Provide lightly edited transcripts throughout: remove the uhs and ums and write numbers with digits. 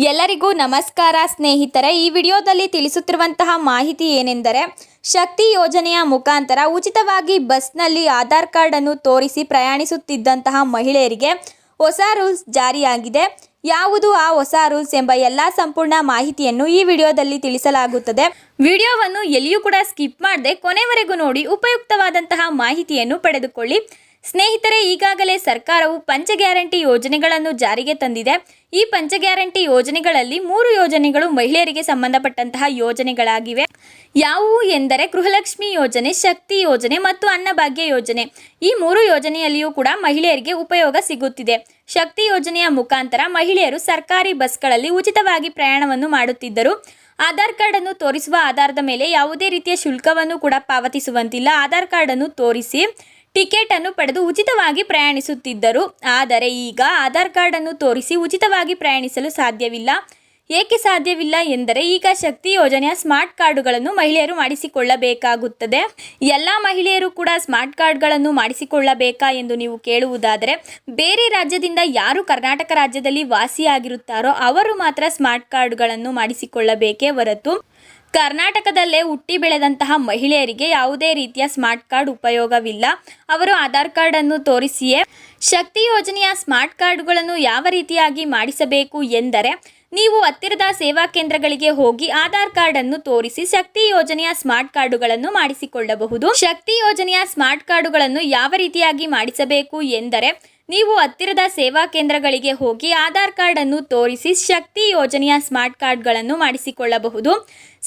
ಎಲ್ಲರಿಗೂ ನಮಸ್ಕಾರ ಸ್ನೇಹಿತರೆ. ಈ ವಿಡಿಯೋದಲ್ಲಿ ತಿಳಿಸುತ್ತಿರುವಂತಹ ಮಾಹಿತಿ ಏನೆಂದರೆ, ಶಕ್ತಿ ಯೋಜನೆಯ ಮುಖಾಂತರ ಉಚಿತವಾಗಿ ಬಸ್ನಲ್ಲಿ ಆಧಾರ್ ಕಾರ್ಡ್ ಅನ್ನು ತೋರಿಸಿ ಪ್ರಯಾಣಿಸುತ್ತಿದ್ದಂತಹ ಮಹಿಳೆಯರಿಗೆ ಹೊಸ ರೂಲ್ಸ್ ಜಾರಿಯಾಗಿದೆ. ಯಾವುದು ಆ ಹೊಸ ರೂಲ್ಸ್ ಎಂಬ ಎಲ್ಲ ಸಂಪೂರ್ಣ ಮಾಹಿತಿಯನ್ನು ಈ ವಿಡಿಯೋದಲ್ಲಿ ತಿಳಿಸಲಾಗುತ್ತದೆ. ವಿಡಿಯೋವನ್ನು ಎಲ್ಲಿಯೂ ಕೂಡ ಸ್ಕಿಪ್ ಮಾಡದೆ ಕೊನೆವರೆಗೂ ನೋಡಿ ಉಪಯುಕ್ತವಾದಂತಹ ಮಾಹಿತಿಯನ್ನು ಪಡೆದುಕೊಳ್ಳಿ. ಸ್ನೇಹಿತರೆ, ಈಗಾಗಲೇ ಸರ್ಕಾರವು ಪಂಚ ಗ್ಯಾರಂಟಿ ಯೋಜನೆಗಳನ್ನು ಜಾರಿಗೆ ತಂದಿದೆ. ಈ ಪಂಚ ಗ್ಯಾರಂಟಿ ಯೋಜನೆಗಳಲ್ಲಿ 3 ಯೋಜನೆಗಳು ಮಹಿಳೆಯರಿಗೆ ಸಂಬಂಧಪಟ್ಟಂತಹ ಯೋಜನೆಗಳಾಗಿವೆ. ಯಾವುವು ಎಂದರೆ ಗೃಹಲಕ್ಷ್ಮಿ ಯೋಜನೆ, ಶಕ್ತಿ ಯೋಜನೆ ಮತ್ತು ಅನ್ನಭಾಗ್ಯ ಯೋಜನೆ. ಈ 3 ಯೋಜನೆಯಲ್ಲಿಯೂ ಕೂಡ ಮಹಿಳೆಯರಿಗೆ ಉಪಯೋಗ ಸಿಗುತ್ತಿದೆ. ಶಕ್ತಿ ಯೋಜನೆಯ ಮುಖಾಂತರ ಮಹಿಳೆಯರು ಸರ್ಕಾರಿ ಬಸ್ಗಳಲ್ಲಿ ಉಚಿತವಾಗಿ ಪ್ರಯಾಣವನ್ನು ಮಾಡುತ್ತಿದ್ದರು. ಆಧಾರ್ ಕಾರ್ಡ್ ಅನ್ನು ತೋರಿಸುವ ಆಧಾರದ ಮೇಲೆ ಯಾವುದೇ ರೀತಿಯ ಶುಲ್ಕವನ್ನು ಕೂಡ ಪಾವತಿಸುವಂತಿಲ್ಲ. ಆಧಾರ್ ಕಾರ್ಡ್ ಅನ್ನು ತೋರಿಸಿ ಟಿಕೆಟ್ ಅನ್ನು ಪಡೆದು ಉಚಿತವಾಗಿ ಪ್ರಯಾಣಿಸುತ್ತಿದ್ದರು. ಆದರೆ ಈಗ ಆಧಾರ್ ಕಾರ್ಡ್ ಅನ್ನು ತೋರಿಸಿ ಉಚಿತವಾಗಿ ಪ್ರಯಾಣಿಸಲು ಸಾಧ್ಯವಿಲ್ಲ. ಏಕೆ ಸಾಧ್ಯವಿಲ್ಲ ಎಂದರೆ, ಈಗ ಶಕ್ತಿ ಯೋಜನೆಯ ಸ್ಮಾರ್ಟ್ ಕಾರ್ಡುಗಳನ್ನು ಮಹಿಳೆಯರು ಮಾಡಿಸಿಕೊಳ್ಳಬೇಕಾಗುತ್ತದೆ. ಎಲ್ಲ ಮಹಿಳೆಯರು ಕೂಡ ಸ್ಮಾರ್ಟ್ ಕಾರ್ಡ್ಗಳನ್ನು ಮಾಡಿಸಿಕೊಳ್ಳಬೇಕಾ ಎಂದು ನೀವು ಕೇಳುವುದಾದರೆ, ಬೇರೆ ರಾಜ್ಯದಿಂದ ಯಾರು ಕರ್ನಾಟಕ ರಾಜ್ಯದಲ್ಲಿ ವಾಸಿಯಾಗಿರುತ್ತಾರೋ ಅವರು ಮಾತ್ರ ಸ್ಮಾರ್ಟ್ ಕಾರ್ಡ್ಗಳನ್ನು ಮಾಡಿಸಿಕೊಳ್ಳಬೇಕೇ ಹೊರತು ಕರ್ನಾಟಕದಲ್ಲೇ ಹುಟ್ಟಿ ಬೆಳೆದಂತಹ ಮಹಿಳೆಯರಿಗೆ ಯಾವುದೇ ರೀತಿಯ ಸ್ಮಾರ್ಟ್ ಕಾರ್ಡ್ ಉಪಯೋಗವಿಲ್ಲ. ಅವರು ಆಧಾರ್ ಕಾರ್ಡ್ ಅನ್ನು ತೋರಿಸಿಯೇ ಶಕ್ತಿ ಯೋಜನೆಯ ಸ್ಮಾರ್ಟ್ ಕಾರ್ಡ್ಗಳನ್ನು ಯಾವ ರೀತಿಯಾಗಿ ಮಾಡಿಸಬೇಕು ಎಂದರೆ, ನೀವು ಹತ್ತಿರದ ಸೇವಾ ಕೇಂದ್ರಗಳಿಗೆ ಹೋಗಿ ಆಧಾರ್ ಕಾರ್ಡ್ ಅನ್ನು ತೋರಿಸಿ ಶಕ್ತಿ ಯೋಜನೆಯ ಸ್ಮಾರ್ಟ್ ಕಾರ್ಡುಗಳನ್ನು ಮಾಡಿಸಿಕೊಳ್ಳಬಹುದು. ಶಕ್ತಿ ಯೋಜನೆಯ ಸ್ಮಾರ್ಟ್ ಕಾರ್ಡುಗಳನ್ನು ಯಾವ ರೀತಿಯಾಗಿ ಮಾಡಿಸಬೇಕು ಎಂದರೆ, ನೀವು ಹತ್ತಿರದ ಸೇವಾ ಕೇಂದ್ರಗಳಿಗೆ ಹೋಗಿ ಆಧಾರ್ ಕಾರ್ಡ್ ಅನ್ನು ತೋರಿಸಿ ಶಕ್ತಿ ಯೋಜನೆಯ ಸ್ಮಾರ್ಟ್ ಕಾರ್ಡ್ಗಳನ್ನು ಮಾಡಿಸಿಕೊಳ್ಳಬಹುದು.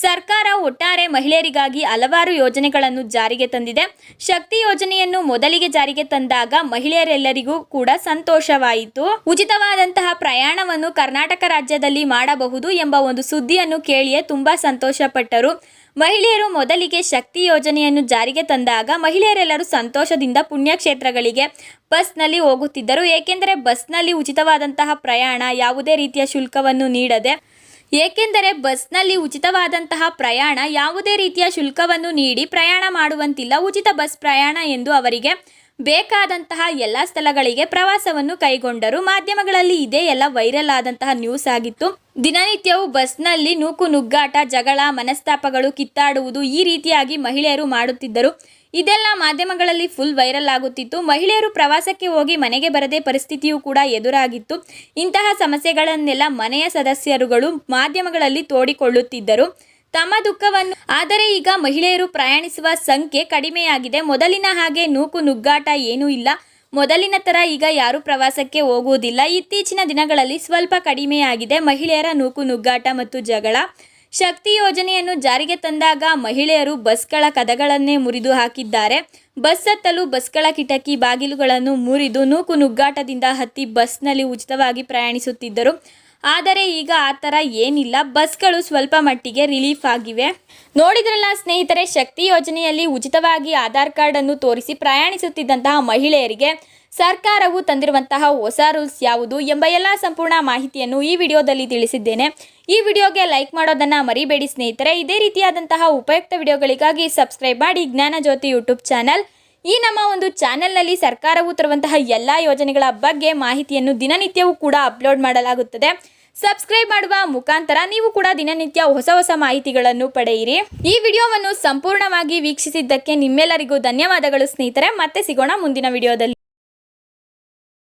ಸರ್ಕಾರ ಒಟ್ಟಾರೆ ಮಹಿಳೆಯರಿಗಾಗಿ ಹಲವಾರು ಯೋಜನೆಗಳನ್ನು ಜಾರಿಗೆ ತಂದಿದೆ. ಶಕ್ತಿ ಯೋಜನೆಯನ್ನು ಮೊದಲಿಗೆ ಜಾರಿಗೆ ತಂದಾಗ ಮಹಿಳೆಯರೆಲ್ಲರಿಗೂ ಕೂಡ ಸಂತೋಷವಾಯಿತು. ಉಚಿತವಾದಂತಹ ಪ್ರಯಾಣವನ್ನು ಕರ್ನಾಟಕ ರಾಜ್ಯದಲ್ಲಿ ಮಾಡಬಹುದು ಎಂಬ ಒಂದು ಸುದ್ದಿಯನ್ನು ಕೇಳಿಯೇ ತುಂಬಾ ಸಂತೋಷಪಟ್ಟರು. ಮಹಿಳೆಯರು ಮೊದಲಿಗೆ ಶಕ್ತಿ ಯೋಜನೆಯನ್ನು ಜಾರಿಗೆ ತಂದಾಗ ಮಹಿಳೆಯರೆಲ್ಲರೂ ಸಂತೋಷದಿಂದ ಪುಣ್ಯಕ್ಷೇತ್ರಗಳಿಗೆ ಬಸ್ನಲ್ಲಿ ಹೋಗುತ್ತಿದ್ದರು. ಏಕೆಂದರೆ ಬಸ್ನಲ್ಲಿ ಉಚಿತವಾದಂತಹ ಪ್ರಯಾಣ, ಯಾವುದೇ ರೀತಿಯ ಶುಲ್ಕವನ್ನು ನೀಡದೆ ಯಾವುದೇ ರೀತಿಯ ಶುಲ್ಕವನ್ನು ನೀಡಿ ಪ್ರಯಾಣ ಮಾಡುವಂತಿಲ್ಲ. ಉಚಿತ ಬಸ್ ಪ್ರಯಾಣ ಎಂದು ಅವರಿಗೆ ಬೇಕಾದಂತಹ ಎಲ್ಲ ಸ್ಥಳಗಳಿಗೆ ಪ್ರವಾಸವನ್ನು ಕೈಗೊಂಡರು. ಮಾಧ್ಯಮಗಳಲ್ಲಿ ಇದೇ ಎಲ್ಲ ವೈರಲ್ ಆದಂತಹ ನ್ಯೂಸ್ ಆಗಿತ್ತು. ದಿನನಿತ್ಯವೂ ಬಸ್ನಲ್ಲಿ ನೂಕು ನುಗ್ಗಾಟ, ಜಗಳ, ಮನಸ್ತಾಪಗಳು, ಕಿತ್ತಾಡುವುದು ಈ ರೀತಿಯಾಗಿ ಮಹಿಳೆಯರು ಮಾಡುತ್ತಿದ್ದರು. ಇದೆಲ್ಲ ಮಾಧ್ಯಮಗಳಲ್ಲಿ ಫುಲ್ ವೈರಲ್ ಆಗುತ್ತಿತ್ತು. ಮಹಿಳೆಯರು ಪ್ರವಾಸಕ್ಕೆ ಹೋಗಿ ಮನೆಗೆ ಬರದೆ ಪರಿಸ್ಥಿತಿಯೂ ಕೂಡ ಎದುರಾಗಿತ್ತು. ಇಂತಹ ಸಮಸ್ಯೆಗಳನ್ನೆಲ್ಲ ಮನೆಯ ಸದಸ್ಯರುಗಳು ಮಾಧ್ಯಮಗಳಲ್ಲಿ ತೋಡಿಕೊಳ್ಳುತ್ತಿದ್ದರು ತಮ್ಮ ದುಃಖವನ್ನು. ಆದರೆ ಈಗ ಮಹಿಳೆಯರು ಪ್ರಯಾಣಿಸುವ ಸಂಖ್ಯೆ ಕಡಿಮೆಯಾಗಿದೆ. ಮೊದಲಿನ ಹಾಗೆ ನೂಕು ನುಗ್ಗಾಟ ಏನೂ ಇಲ್ಲ. ಮೊದಲಿನ ಥರ ಈಗ ಯಾರು ಪ್ರವಾಸಕ್ಕೆ ಹೋಗುವುದಿಲ್ಲ. ಇತ್ತೀಚಿನ ದಿನಗಳಲ್ಲಿ ಸ್ವಲ್ಪ ಕಡಿಮೆಯಾಗಿದೆ ಮಹಿಳೆಯರ ನೂಕು ನುಗ್ಗಾಟ ಮತ್ತು ಜಗಳ. ಶಕ್ತಿ ಯೋಜನೆಯನ್ನು ಜಾರಿಗೆ ತಂದಾಗ ಮಹಿಳೆಯರು ಬಸ್ಗಳ ಕದಗಳನ್ನೇ ಮುರಿದು ಹಾಕಿದ್ದಾರೆ. ಬಸ್ ಹತ್ತಲು ಬಸ್ಗಳ ಕಿಟಕಿ ಬಾಗಿಲುಗಳನ್ನು ಮುರಿದು ನೂಕು ನುಗ್ಗಾಟದಿಂದ ಹತ್ತಿ ಬಸ್ನಲ್ಲಿ ಉಚಿತವಾಗಿ ಪ್ರಯಾಣಿಸುತ್ತಿದ್ದರು. ಆದರೆ ಈಗ ಆ ಥರ ಏನಿಲ್ಲ. ಬಸ್ಗಳು ಸ್ವಲ್ಪ ಮಟ್ಟಿಗೆ ರಿಲೀಫ್ ಆಗಿವೆ. ನೋಡಿದ್ರಲ್ಲ ಸ್ನೇಹಿತರೆ, ಶಕ್ತಿ ಯೋಜನೆಯಲ್ಲಿ ಉಚಿತವಾಗಿ ಆಧಾರ್ ಕಾರ್ಡ್ ಅನ್ನು ತೋರಿಸಿ ಪ್ರಯಾಣಿಸುತ್ತಿದ್ದಂತಹ ಮಹಿಳೆಯರಿಗೆ ಸರ್ಕಾರವು ತಂದಿರುವಂತಹ ಹೊಸ ರೂಲ್ಸ್ ಯಾವುದು ಎಂಬ ಎಲ್ಲ ಸಂಪೂರ್ಣ ಮಾಹಿತಿಯನ್ನು ಈ ವಿಡಿಯೋದಲ್ಲಿ ತಿಳಿಸಿದ್ದೇನೆ. ಈ ವಿಡಿಯೋಗೆ ಲೈಕ್ ಮಾಡೋದನ್ನು ಮರಿಬೇಡಿ ಸ್ನೇಹಿತರೆ. ಇದೇ ರೀತಿಯಾದಂತಹ ಉಪಯುಕ್ತ ವಿಡಿಯೋಗಳಿಗಾಗಿ ಸಬ್ಸ್ಕ್ರೈಬ್ ಮಾಡಿ ಜ್ಞಾನಜ್ಯೋತಿ ಯೂಟ್ಯೂಬ್ ಚಾನಲ್. ಈ ನಮ್ಮ ಒಂದು ಚಾನೆಲ್ನಲ್ಲಿ ಸರ್ಕಾರವು ತರುವಂತಹ ಎಲ್ಲ ಯೋಜನೆಗಳ ಬಗ್ಗೆ ಮಾಹಿತಿಯನ್ನು ದಿನನಿತ್ಯವೂ ಕೂಡ ಅಪ್ಲೋಡ್ ಮಾಡಲಾಗುತ್ತದೆ. ಸಬ್ಸ್ಕ್ರೈಬ್ ಮಾಡುವ ಮುಖಾಂತರ ನೀವು ಕೂಡ ದಿನನಿತ್ಯ ಹೊಸ ಮಾಹಿತಿಗಳನ್ನು ಪಡೆಯಿರಿ. ಈ ವಿಡಿಯೋವನ್ನು ಸಂಪೂರ್ಣವಾಗಿ ವೀಕ್ಷಿಸಿದ್ದಕ್ಕೆ ನಿಮ್ಮೆಲ್ಲರಿಗೂ ಧನ್ಯವಾದಗಳು ಸ್ನೇಹಿತರೆ. ಮತ್ತೆ ಸಿಗೋಣ ಮುಂದಿನ ವಿಡಿಯೋದಲ್ಲಿ.